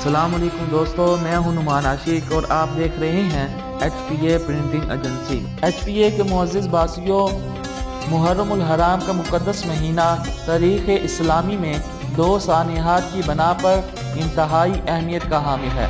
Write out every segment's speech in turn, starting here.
السلام علیکم دوستو، میں ہوں نعمان عاشق اور آپ دیکھ رہے ہیں HPA پرنٹنگ ایجنسی۔ HPA کے معزز باسیوں، محرم الحرام کا مقدس مہینہ تاریخ اسلامی میں 2 سانحات کی بنا پر انتہائی اہمیت کا حامل ہے،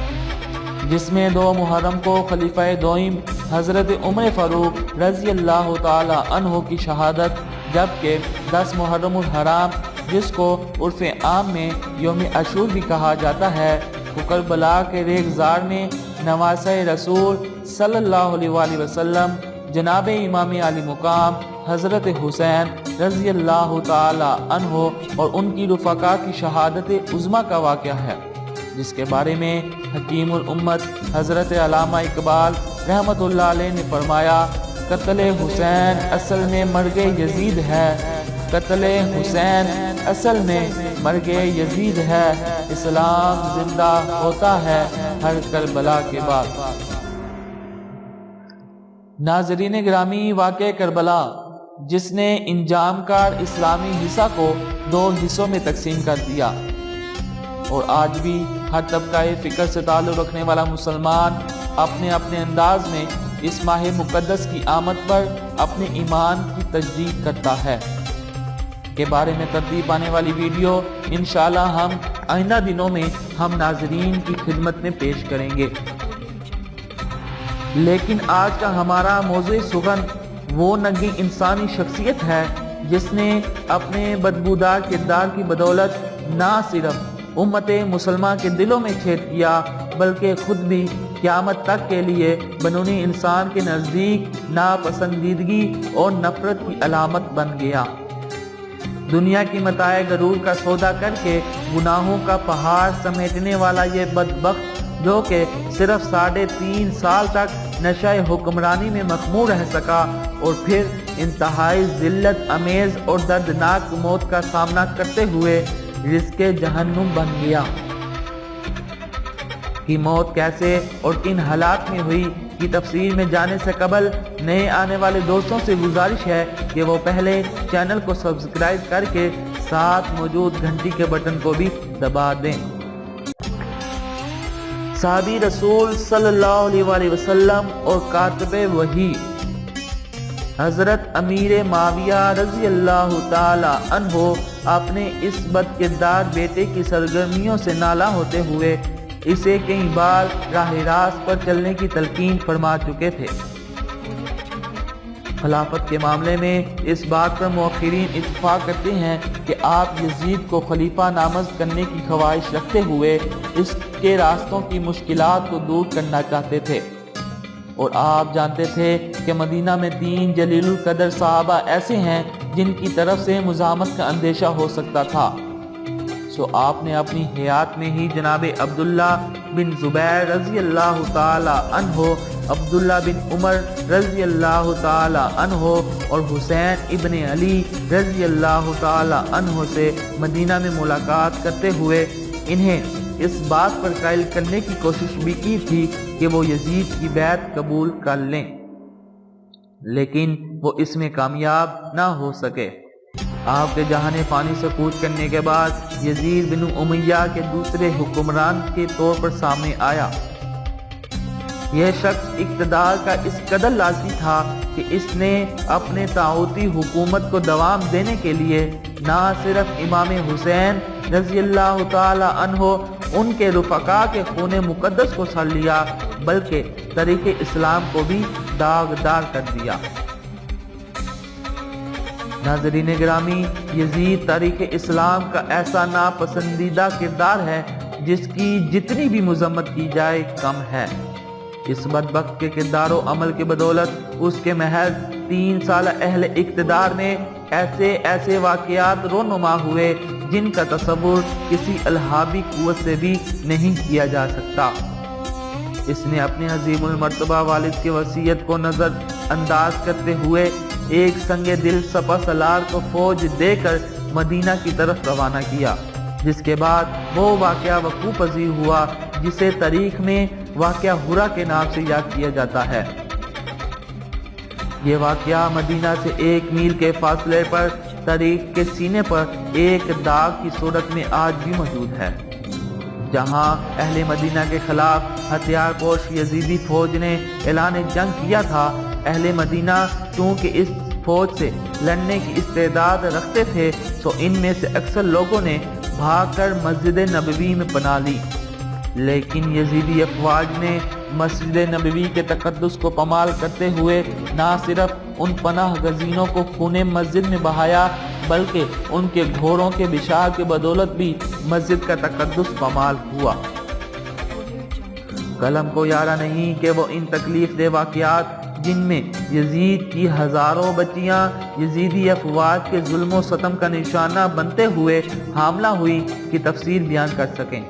جس میں 2 محرم کو خلیفہ دوئم حضرت عمر فاروق رضی اللہ تعالی عنہ کی شہادت، جبکہ 10 محرم الحرام جس کو عرف عام میں یوم عاشور بھی کہا جاتا ہے، کو کربلا کے ریگزار میں نواسہ رسول صلی اللہ علیہ وسلم جناب امام علی مقام حضرت حسین رضی اللہ تعالی عنہ اور ان کی رفقا کی شہادت عظمیٰ کا واقعہ ہے، جس کے بارے میں حکیم الامت حضرت علامہ اقبال رحمت اللہ علیہ نے فرمایا، قتل حسین اصل میں مرگ یزید ہے، قتل حسین اصل میں مرگ یزید ہے، اسلام زندہ ہوتا ہے ہر کربلا کے بعد۔ ناظرین گرامی، واقعہ کربلا جس نے انجام کار اسلامی حصہ کو 2 حصوں میں تقسیم کر دیا، اور آج بھی ہر طبقہ فکر سے تعلق رکھنے والا مسلمان اپنے اپنے انداز میں اس ماہ مقدس کی آمد پر اپنے ایمان کی تجدید کرتا ہے کے بارے میں ترتیب پانے والی ویڈیو انشاءاللہ ہم آئندہ دنوں میں ہم ناظرین کی خدمت میں پیش کریں گے، لیکن آج کا ہمارا موضوع سخن وہ ننگی انسانی شخصیت ہے جس نے اپنے بدبودار کردار کی بدولت نہ صرف امت مسلمہ کے دلوں میں چھید کیا، بلکہ خود بھی قیامت تک کے لیے بنونی انسان کے نزدیک ناپسندیدگی اور نفرت کی علامت بن گیا۔ دنیا کی متاع غرور کا سودا کر کے گناہوں کا پہاڑ سمیٹنے والا یہ بدبخت، جو کہ صرف 3.5 سال تک نشہ حکمرانی میں مخمور رہ سکا اور پھر انتہائی ذلت امیز اور دردناک موت کا سامنا کرتے ہوئے رزق جہنم بن گیا۔ کی موت کیسے اور کن حالات میں ہوئی کی تفصیل میں جانے سے قبل نئے آنے والے دوستوں سے گزارش ہے کہ وہ پہلے چینل کو سبسکرائب کر کے ساتھ موجود گھنٹی کے بٹن کو بھی دبا دیں۔ صحابی رسول صلی اللہ علیہ وسلم اور کاتب وحی حضرت امیر معاویہ رضی اللہ تعالی عنہ اپنے اس بد کردار بیٹے کی سرگرمیوں سے نالاں ہوتے ہوئے اسے کئی بار راہ راست پر چلنے کی تلقین فرما چکے تھے۔ خلافت کے معاملے میں اس بات پر مؤخرین اتفاق کرتے ہیں کہ آپ یزید کو خلیفہ نامزد کرنے کی خواہش رکھتے ہوئے اس کے راستوں کی مشکلات کو دور کرنا چاہتے تھے، اور آپ جانتے تھے کہ مدینہ میں 3 جلیل القدر صحابہ ایسے ہیں جن کی طرف سے مزاحمت کا اندیشہ ہو سکتا تھا، سو آپ نے اپنی حیات میں ہی جناب عبداللہ بن زبیر رضی اللہ تعالی عنہ، عبداللہ بن عمر رضی اللہ تعالی عنہ اور حسین ابن علی رضی اللہ تعالی عنہ سے مدینہ میں ملاقات کرتے ہوئے انہیں اس بات پر قائل کرنے کی کوشش بھی کی تھی کہ وہ یزید کی بیعت قبول کر لیں، لیکن وہ اس میں کامیاب نہ ہو سکے۔ آپ کے جہان فانی سے کوچ کرنے کے بعد یزید بن امیہ کے دوسرے حکمران کے طور پر سامنے آیا۔ یہ شخص اقتدار کا اس قدر لالچی تھا کہ اس نے اپنے طاغوتی حکومت کو دوام دینے کے لیے نہ صرف امام حسین رضی اللہ تعالی عنہ ان کے رفقا کے خون مقدس کو سر لیا، بلکہ تاریخ اسلام کو بھی داغدار کر دیا۔ ناظرین گرامی، یزید تاریخ اسلام کا ایسا ناپسندیدہ کردار ہے جس کی جتنی بھی مذمت کی جائے کم ہے۔ اس بدبخت کے کردار و عمل کے بدولت اس کے محض 3 سال اہل اقتدار میں ایسے واقعات رونما ہوئے جن کا تصور کسی الہامی قوت سے بھی نہیں کیا جا سکتا۔ اس نے اپنے عظیم المرتبہ والد کی وصیت کو نظر انداز کرتے ہوئے ایک سنگ دل سپہ سالار کو فوج دے کر مدینہ کی طرف روانہ کیا، جس کے بعد وہ واقعہ وقوع پذیر ہوا جسے تاریخ میں واقعہ ہرا کے نام سے یاد کیا جاتا ہے۔ یہ واقعہ مدینہ سے 1 میل کے فاصلے پر تاریخ کے سینے پر ایک داغ کی صورت میں آج بھی موجود ہے۔ جہاں اہل مدینہ کے خلاف ہتھیار پوش یزیدی فوج نے اعلان جنگ کیا تھا۔ اہل مدینہ چونکہ اس فوج سے لڑنے کی استعداد رکھتے تھے تو ان میں سے اکثر لوگوں نے بھاگ کر مسجد نبوی میں پناہ لی، لیکن یزیدی افواج نے مسجد نبوی کے تقدس کو پامال کرتے ہوئے نہ صرف ان پناہ گزینوں کو خون مسجد میں بہایا بلکہ ان کے گھوڑوں کے بشا کے بدولت بھی مسجد کا تقدس پامال ہوا۔ قلم کو یارہ نہیں کہ وہ ان تکلیف دہ واقعات جن میں یزید کی ہزاروں بچیاں یزیدی افواج کے ظلم و ستم کا نشانہ بنتے ہوئے حاملہ ہوئی کی تفصیل بیان کر سکیں۔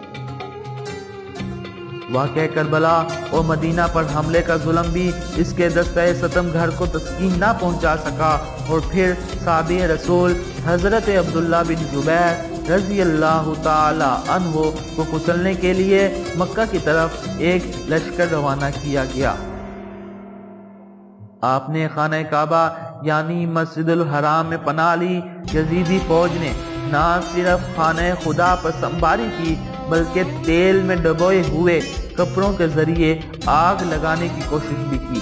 واقعہ کربلا اور مدینہ پر حملے کا ظلم بھی اس کے دستہ ستم گھر کو تسکین نہ پہنچا سکا، اور پھر صحابی رسول حضرت عبداللہ بن زبیر رضی اللہ تعالی عنہ کو کچلنے کے لیے مکہ کی طرف ایک لشکر روانہ کیا گیا۔ آپ نے خانہ کعبہ یعنی مسجد الحرام میں پناہ لی۔ یزیدی فوج نے نہ صرف خانہ خدا پر سنباری کی بلکہ تیل میں ڈبوئے ہوئے کپڑوں کے ذریعے آگ لگانے کی کوشش بھی کی۔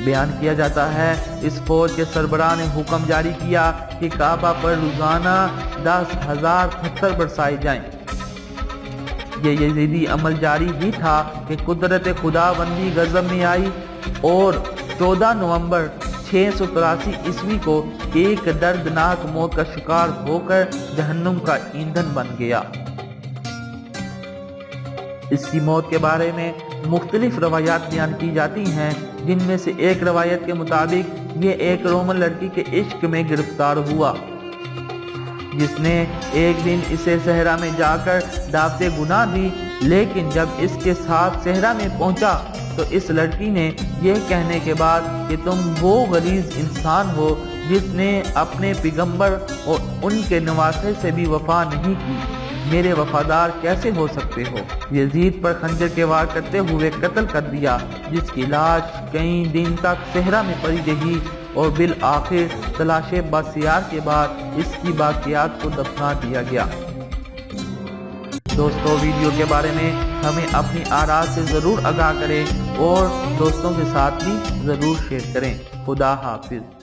بیان کیا جاتا ہے اس فوج کے سربراہ نے حکم جاری کیا کہ کعبہ پر روزانہ 10,000 پتھر برسائے جائیں۔ یہ یزیدی عمل جاری ہی تھا کہ قدرت خداوندی غضب میں آئی اور 14 نومبر 683 عیسوی کو ایک دردناک موت کا شکار ہو کر جہنم کا ایندھن بن گیا۔ اس کی موت کے بارے میں مختلف روایات بیان کی جاتی ہیں، جن میں سے ایک روایت کے مطابق یہ ایک رومن لڑکی کے عشق میں گرفتار ہوا، جس نے ایک دن اسے صحرا میں جا کر دعوت گناہ دی، لیکن جب اس کے ساتھ صحرا میں پہنچا تو اس لڑکی نے یہ کہنے کے بعد کہ تم وہ غلیظ انسان ہو جس نے اپنے پیغمبر اور ان کے نواسے سے بھی وفا نہیں کی، میرے وفادار کیسے ہو سکتے ہو، یزید پر خنجر کے وار کرتے ہوئے قتل کر دیا، جس کی لاش کئی دن تک صحرا میں پڑی رہی اور بالآخر تلاش بسیار کے بعد اس کی باقیات کو دفنا دیا گیا۔ دوستو، ویڈیو کے بارے میں ہمیں اپنی آراء سے ضرور آگاہ کریں اور دوستوں کے ساتھ بھی ضرور شیئر کریں۔ خدا حافظ۔